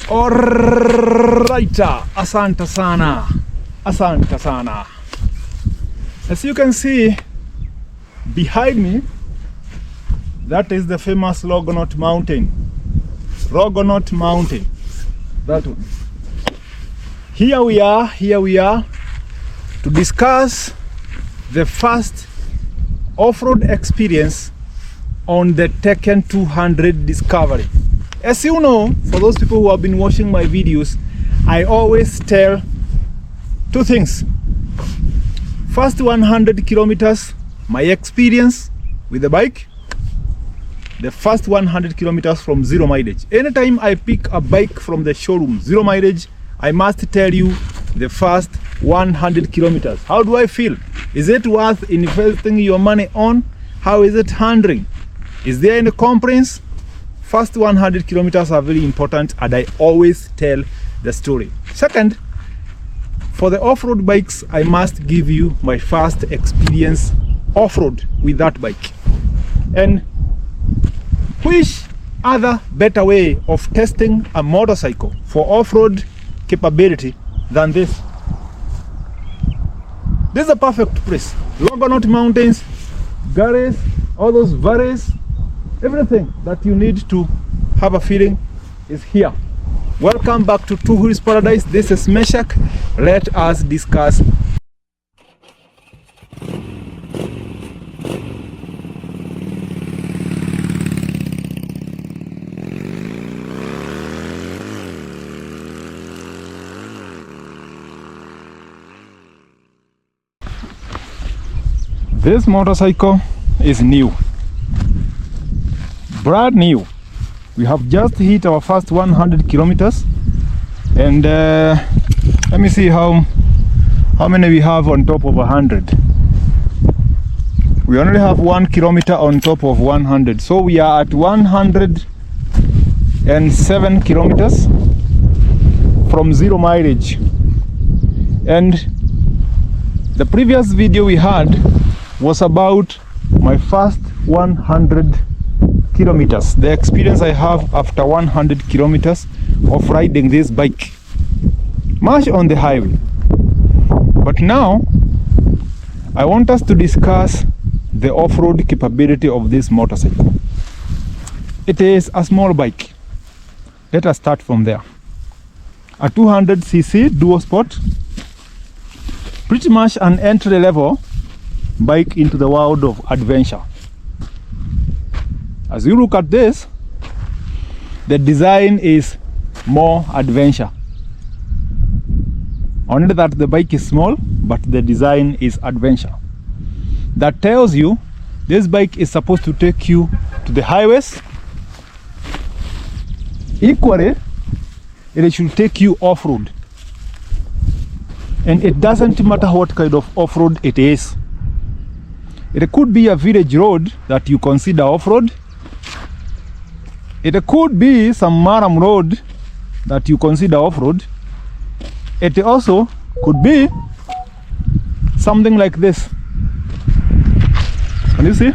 Alright, asante sana, asante sana. As you can see behind me, that is the famous Longonot mountain. Longonot mountain, that one. Here we are to discuss the first off-road experience on the Tekken 200 Discovery. As you know, for those people who have been watching my videos, I always tell two things. First 100 kilometers, my experience with the bike. The first 100 kilometers from zero mileage. Anytime I pick a bike from the showroom, zero mileage, I must tell you the first 100 kilometers. How do I feel? Is it worth investing your money on? How is it handling? Is there any complaints? First 100 kilometers are very important, and I always tell the story. Second, for the off-road bikes, I must give you my first experience off-road with that bike. And which other better way of testing a motorcycle for off-road capability than this? This is a perfect place. Longonot mountains, gullies, all those valleys, everything that you need to have a feeling is here. Welcome back to Two Wheels Paradise. This is Meshach. Let us discuss. This motorcycle is new, brand new. We have just hit our first 100 kilometers, and let me see how many we have on top of 100. We only have 1 kilometer on top of 100, so we are at 107 kilometers from zero mileage. And the previous video we had was about my first 100 kilometers, the experience I have after 100 kilometers of riding this bike, much on the highway. But now I want us to discuss the off-road capability of this motorcycle. It is a small bike. Let us start from there. A 200cc dual sport, pretty much an entry level bike into the world of adventure. As you look at this, the design is more adventure. Only that the bike is small, but the design is adventure. That tells you this bike is supposed to take you to the highways. Equally, it should take you off-road. And it doesn't matter what kind of off-road it is. It could be a village road that you consider off-road. It could be some maram road that you consider off-road. It also could be something like this. Can you see?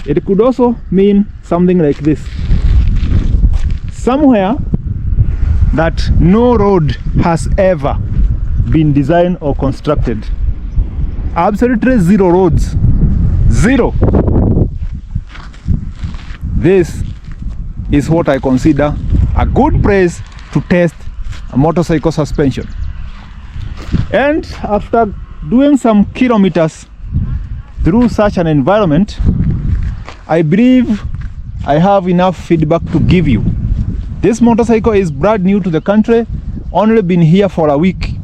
It could also mean something like this. Somewhere that no road has ever been designed or constructed. Absolutely zero roads. Zero. This is what I consider a good place to test a motorcycle suspension. And after doing some kilometers through such an environment, I believe I have enough feedback to give you. This motorcycle is brand new to the country, only been here for a week.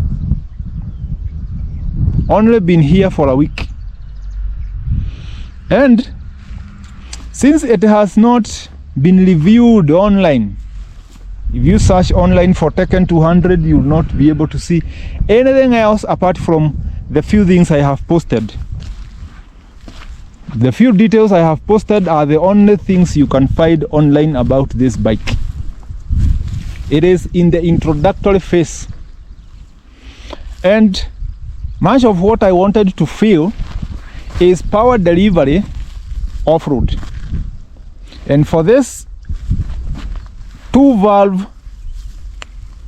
Only been here for a week. And since it has not been reviewed online, if you search online for Tekken 200, you will not be able to see anything else apart from the few things I have posted. The few details I have posted are the only things you can find online about this bike. It is in the introductory phase. And much of what I wanted to feel is power delivery off-road. And for this 2-valve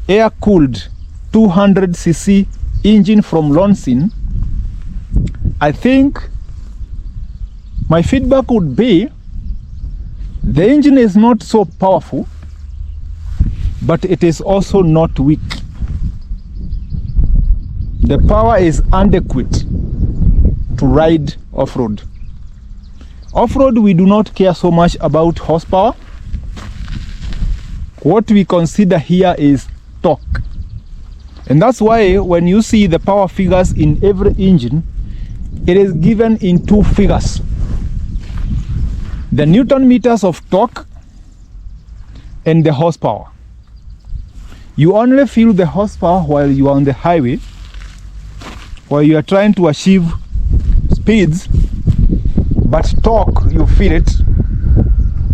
air-cooled 200cc engine from Lonsin, I think my feedback would be the engine is not so powerful, but it is also not weak. The power is adequate to ride off-road. Off-road, we do not care so much about horsepower. What we consider here is torque. And that's why when you see the power figures in every engine, it is given in two figures. The Newton meters of torque and the horsepower. You only feel the horsepower while you are on the highway, while you are trying to achieve speeds, but torque, you feel it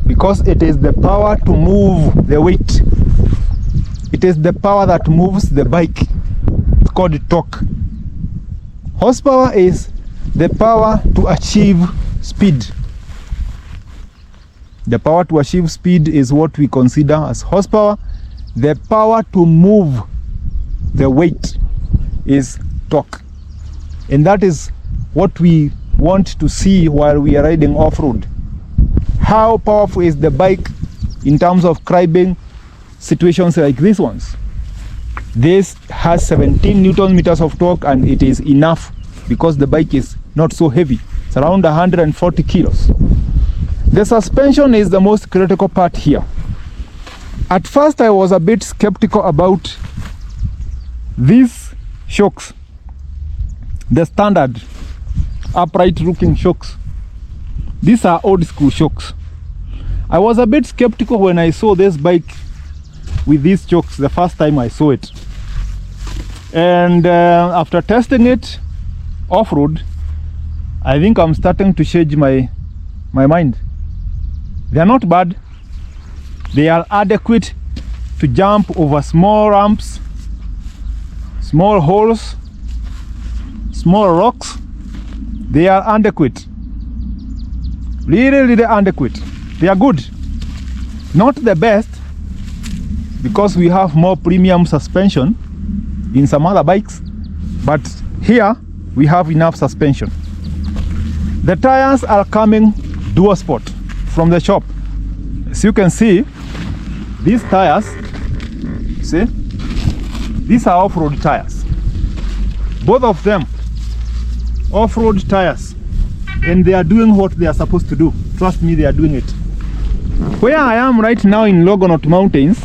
because it is the power to move the weight. It is the power that moves the bike. It's called torque. Horsepower is the power to achieve speed. The power to achieve speed is what we consider as horsepower. The power to move the weight is torque. And that is what we want to see while we are riding off-road. How powerful is the bike in terms of climbing situations like these ones? This has 17 Newton meters of torque, and it is enough because the bike is not so heavy. It's around 140 kilos. The suspension is the most critical part here. At first I was a bit skeptical about these shocks, the standard upright looking shocks. These are old school shocks. I was a bit skeptical when I saw this bike with these shocks the first time I saw it. And after testing it off-road, I think I'm starting to change my mind. They are not bad. They are adequate to jump over small ramps, small holes, small rocks. They are adequate. Really adequate. They are good. Not the best, because we have more premium suspension in some other bikes, but here we have enough suspension. The tires are coming dual sport from the shop. As you can see, these tires, see, these are off-road tires. Both of them off-road tires, and they are doing what they are supposed to do. Trust me, they are doing it. Where I am right now in Longonot mountains,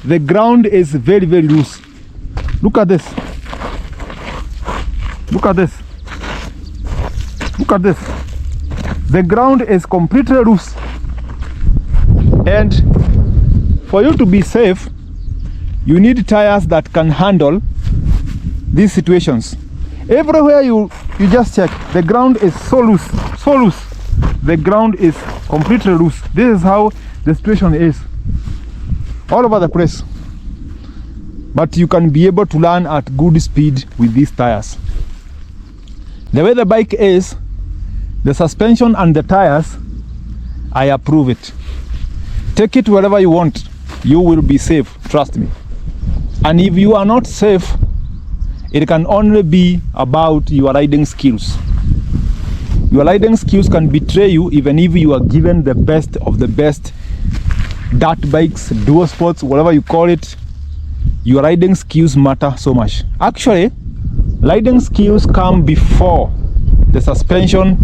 the ground is very loose. Look at this. Look at this. Look at this. The ground is completely loose. And for you to be safe, you need tires that can handle these situations. Everywhere you just check, the ground is so loose. The ground is completely loose. This is how the situation is all over the place. But you can be able to run at good speed with these tires. The way the bike is, the suspension and the tires, I approve it. Take it wherever you want. You will be safe, trust me. And if you are not safe, it can only be about your riding skills. Your riding skills can betray you even if you are given the best of the best dirt bikes, dual sports, whatever you call it. Your riding skills matter so much. Actually, riding skills come before the suspension,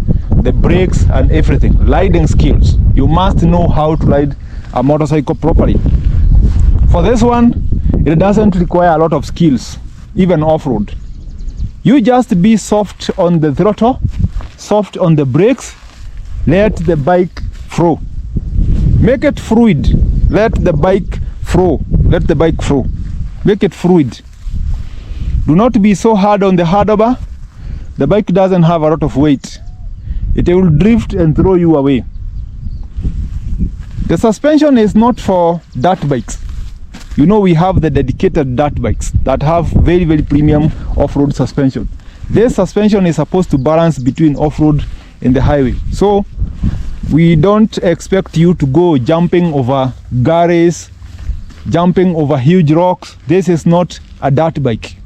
the brakes and everything. Riding skills. You must know how to ride a motorcycle properly. For this one, it doesn't require a lot of skills, even off-road. You just be soft on the throttle, soft on the brakes, let the bike flow. Make it fluid. Let the bike flow. Let the bike flow. Make it fluid. Do not be so hard on the handlebar. The bike doesn't have a lot of weight. It will drift and throw you away. The suspension is not for dirt bikes. You know, we have the dedicated dirt bikes that have very premium off-road suspension. This suspension is supposed to balance between off-road and the highway. So we don't expect you to go jumping over gullies, jumping over huge rocks. This is not a dirt bike.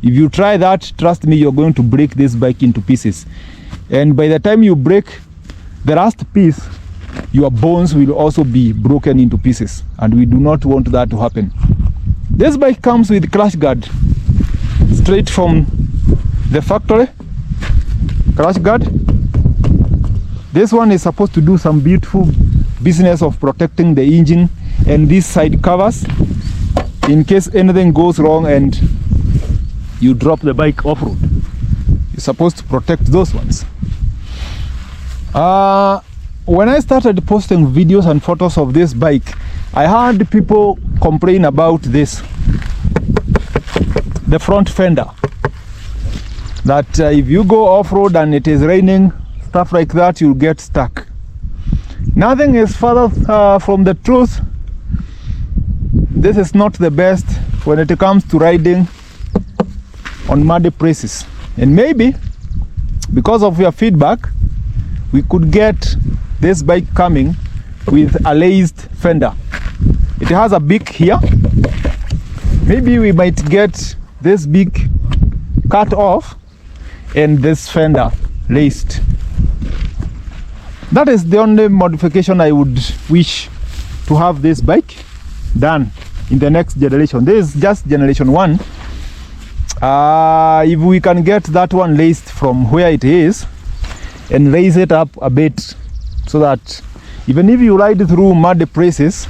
If you try that, trust me, you're going to break this bike into pieces. And by the time you break the last piece, your bones will also be broken into pieces. And we do not want that to happen. This bike comes with crash guard, straight from the factory. Crash guard. This one is supposed to do some beautiful business of protecting the engine and these side covers in case anything goes wrong and you drop the bike off-road. You're supposed to protect those ones. When I started posting videos and photos of this bike, I heard people complain about this, the front fender, that if you go off-road and it is raining, stuff like that, you'll get stuck. Nothing is further from the truth. This is not the best when it comes to riding on muddy places. And maybe because of your feedback, we could get this bike coming with a raised fender. It has a beak here. Maybe we might get this beak cut off and this fender raised. That is the only modification I would wish to have this bike done in the next generation. This is just generation 1. If we can get that one raised from where it is and raise it up a bit so that even if you ride through muddy places,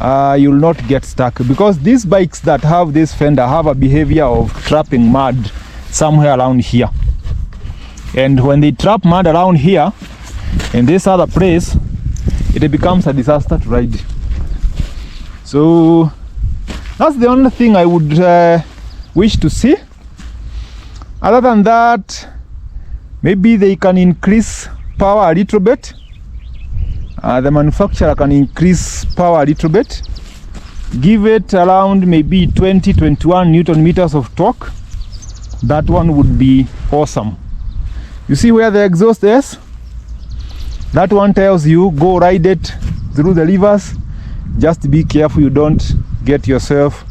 you'll not get stuck, because these bikes that have this fender have a behavior of trapping mud somewhere around here. And when they trap mud around here in this other place, it becomes a disaster to ride. So that's the only thing I would wish to see. Other than that, maybe they can increase power a little bit. The manufacturer can increase power a little bit, give it around maybe 20-21 Newton meters of torque. That one would be awesome. You see where the exhaust is? That one tells you go ride it through the rivers. Just be careful you don't get yourself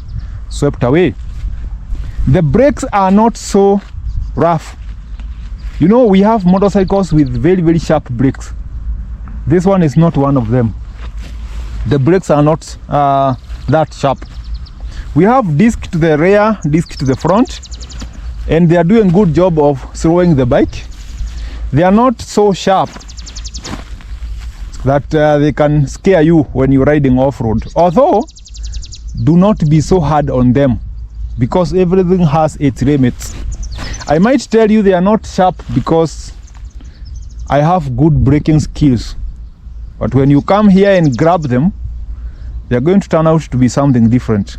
swept away. The brakes are not so rough. You know, we have motorcycles with very, very sharp brakes. This one is not one of them. The brakes are not that sharp. We have disc to the rear, disc to the front, and they are doing a good job of slowing the bike. They are not so sharp that they can scare you when you're riding off-road. Although, do not be so hard on them, because everything has its limits. I might tell you they are not sharp because I have good braking skills. But when you come here and grab them, they are going to turn out to be something different.